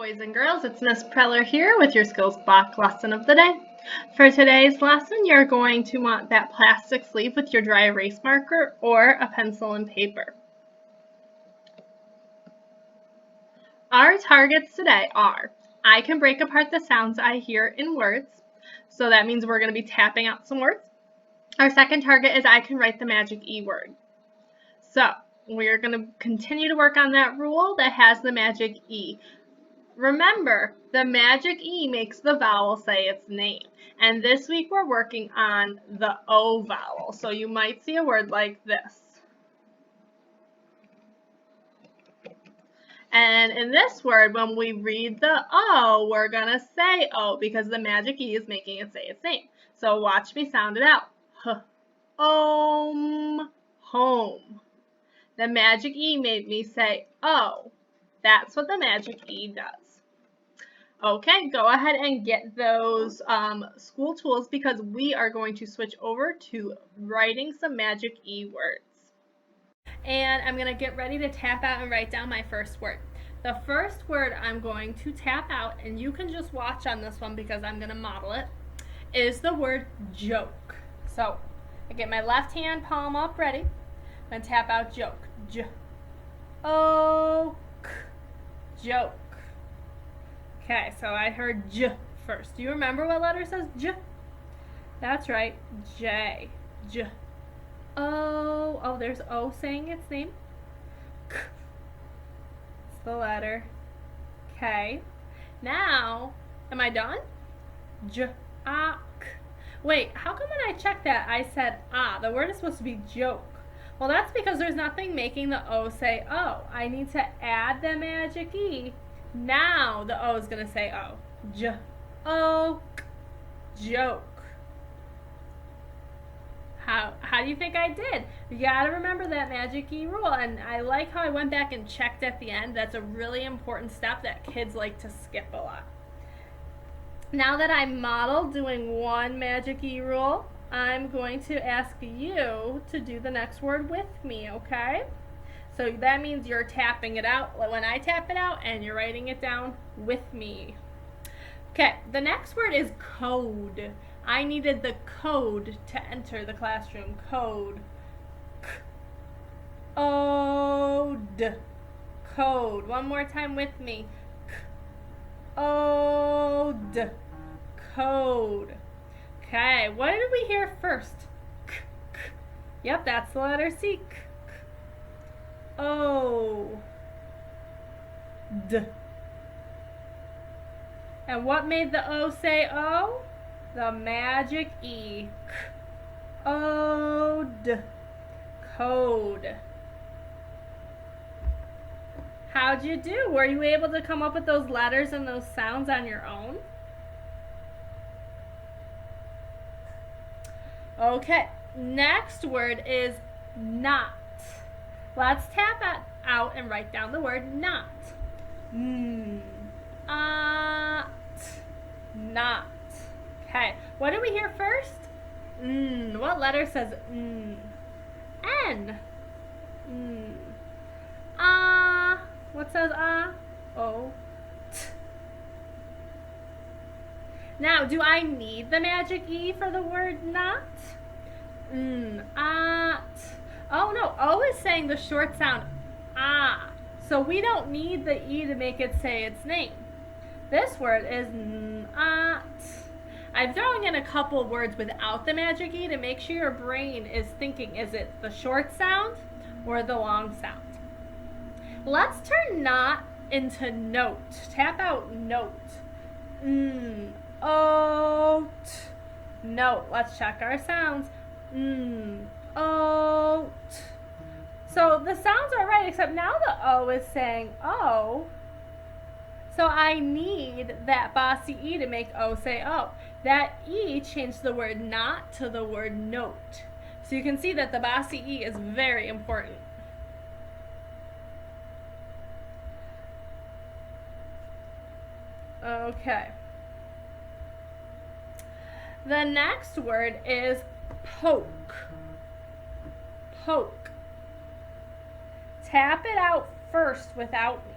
boys and girls, it's Miss Preller here with your Skills Block lesson of the day. For today's lesson, you're going to want that plastic sleeve with your dry erase marker or a pencil and paper. Our targets today are, I can break apart the sounds I hear in words, so that means we're going to be tapping out some words. Our second target is I can write the magic E word. So we're going to continue to work on that rule that has the magic E. Remember, the magic E makes the vowel say its name. And this week we're working on the O vowel. So you might see a word like this. And in this word, when we read the O, we're going to say O because the magic E is making it say its name. So watch me sound it out. Home. The magic E made me say O. That's what the magic E does. Okay, go ahead and get those school tools because we are going to switch over to writing some magic E words. And I'm going to get ready to tap out and write down my first word. The first word I'm going to tap out, and you can just watch on this one because I'm going to model it, is the word joke. So I get my left hand palm up ready. I'm going to tap out joke. Joke. Okay, so I heard J first. Do you remember what letter says J? That's right, J. J. Oh, there's O saying its name. K. It's the letter K. Now, am I done? J, A, K. Wait, how come when I checked that I said ah? The word is supposed to be joke. Well, that's because there's nothing making the O say O. I need to add the magic E. Now the O is going to say O. J-O-K. Joke. How do you think I did? You got to remember that magic E rule. And I like how I went back and checked at the end. That's a really important step that kids like to skip a lot. Now that I modeled doing one magic E rule, I'm going to ask you to do the next word with me, okay? So that means you're tapping it out when I tap it out and you're writing it down with me. Okay, the next word is code. I needed the code to enter the classroom. Code. K-O-D. Code. One more time with me. K-O-D. Code. Okay, what did we hear first? Yep, that's the letter C. O. D. And what made the O say O? The magic E. O-D. Code. How'd you do? Were you able to come up with those letters and those sounds on your own? Okay, next word is not. Let's tap out and write down the word not. Not. Okay, what did we hear first? What letter says N? What says O. T. Now, do I need the magic E for the word not? Oh no, O is saying the short sound ah. So we don't need the E to make it say its name. This word is not. I'm throwing in a couple words without the magic E to make sure your brain is thinking, is it the short sound or the long sound? Let's turn not into note. Tap out note. Oat. Note. Let's check our sounds. Oat. So the sounds are right, except now the O is saying O. So I need that bossy E to make O say O. That E changed the word not to the word note. So you can see that the bossy E is very important. Okay. The next word is poke. Poke. Tap it out first without me.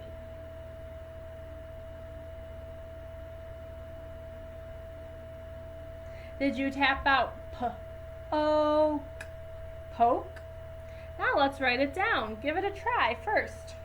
Did you tap out poke? Poke? Now let's write it down. Give it a try first.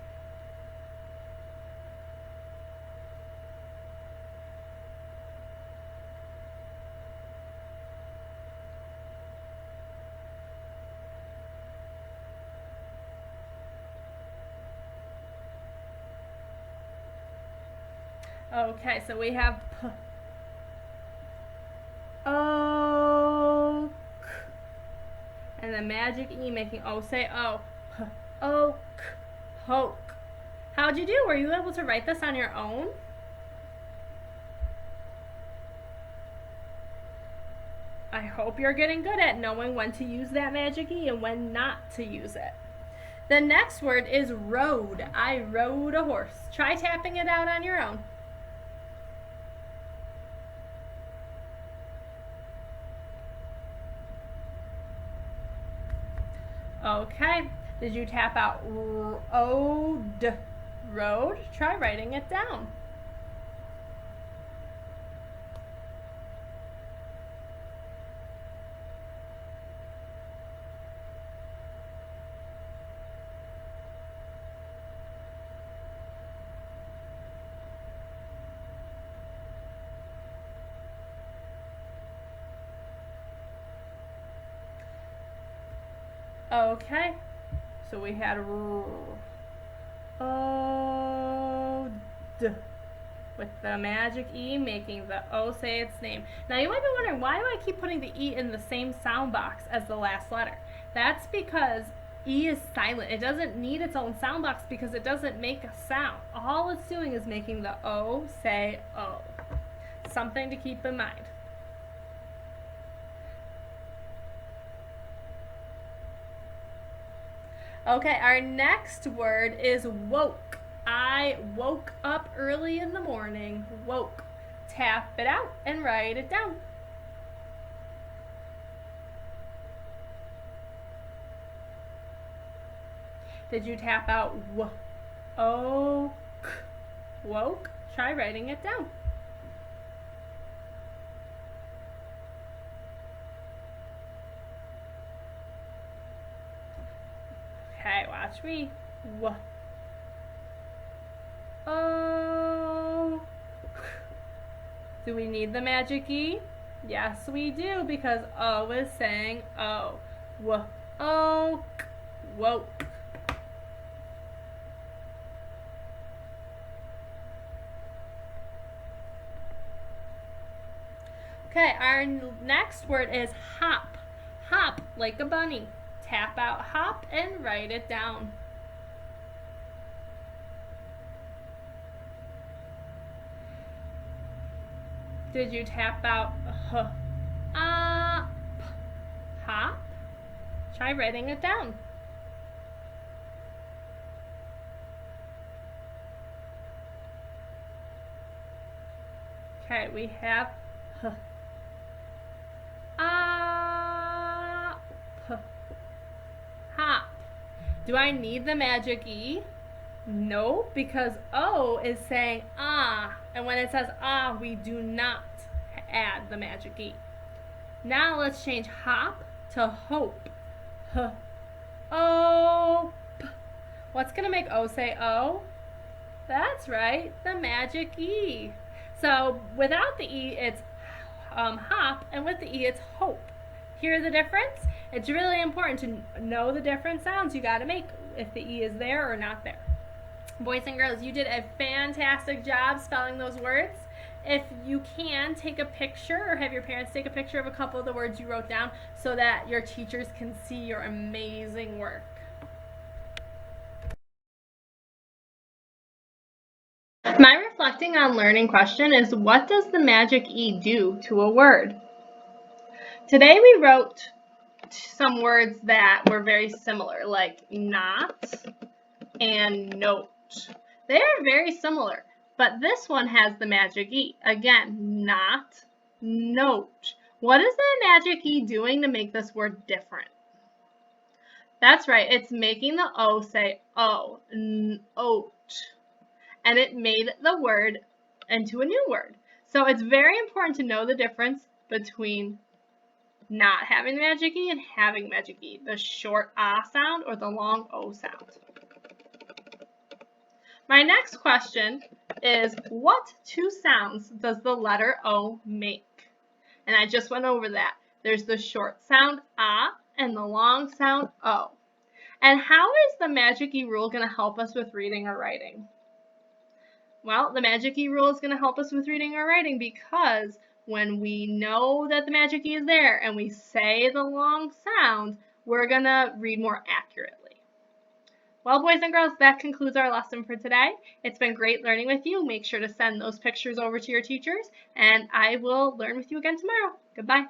Okay, so we have oak, and the magic E making O say O. Oak, poke. How'd you do? Were you able to write this on your own? I hope you're getting good at knowing when to use that magic E and when not to use it. The next word is rode. I rode a horse. Try tapping it out on your own. Okay, did you tap out road? Road? Try writing it down. Okay, so we had with the magic E making the O say its name. Now you might be wondering, why do I keep putting the E in the same sound box as the last letter? That's because E is silent. It doesn't need its own sound box because it doesn't make a sound. All it's doing is making the O say O. Something to keep in mind. Okay, our next word is woke. I woke up early in the morning. Woke. Tap it out and write it down. Did you tap out oak? Woke? Try writing it down. Okay, watch me. Oh. Do we need the magic E? Yes, we do, because O is saying O. Oak. Woke. Okay, our next word is hop. Hop, like a bunny. Tap out hop and write it down. Did you tap out hop? Hop? Try writing it down. Okay, we have hop. Do I need the magic E? No, because O is saying ah, and when it says ah, we do not add the magic E. Now let's change hop to hope. Hope. What's going to make O say O? That's right, the magic E. So without the E, it's hop, and with the E, it's hope. Hear the difference? It's really important to know the different sounds you got to make if the E is there or not there. Boys and girls, you did a fantastic job spelling those words. If you can, take a picture or have your parents take a picture of a couple of the words you wrote down so that your teachers can see your amazing work. My reflecting on learning question is, what does the magic E do to a word? Today we wrote some words that were very similar, like not and note. They are very similar, but this one has the magic E. Again, not, note. What is the magic E doing to make this word different? That's right, it's making the O say O, oat. And it made the word into a new word. So it's very important to know the difference between not having the magic E and having magic E? The short ah sound or the long O sound? My next question is, what two sounds does the letter O make? And I just went over that. There's the short sound ah and the long sound O. And how is the magic E rule going to help us with reading or writing? Well, the magic E rule is going to help us with reading or writing because when we know that the magic E is there and we say the long sound, we're going to read more accurately. Well, boys and girls, that concludes our lesson for today. It's been great learning with you. Make sure to send those pictures over to your teachers, and I will learn with you again tomorrow. Goodbye.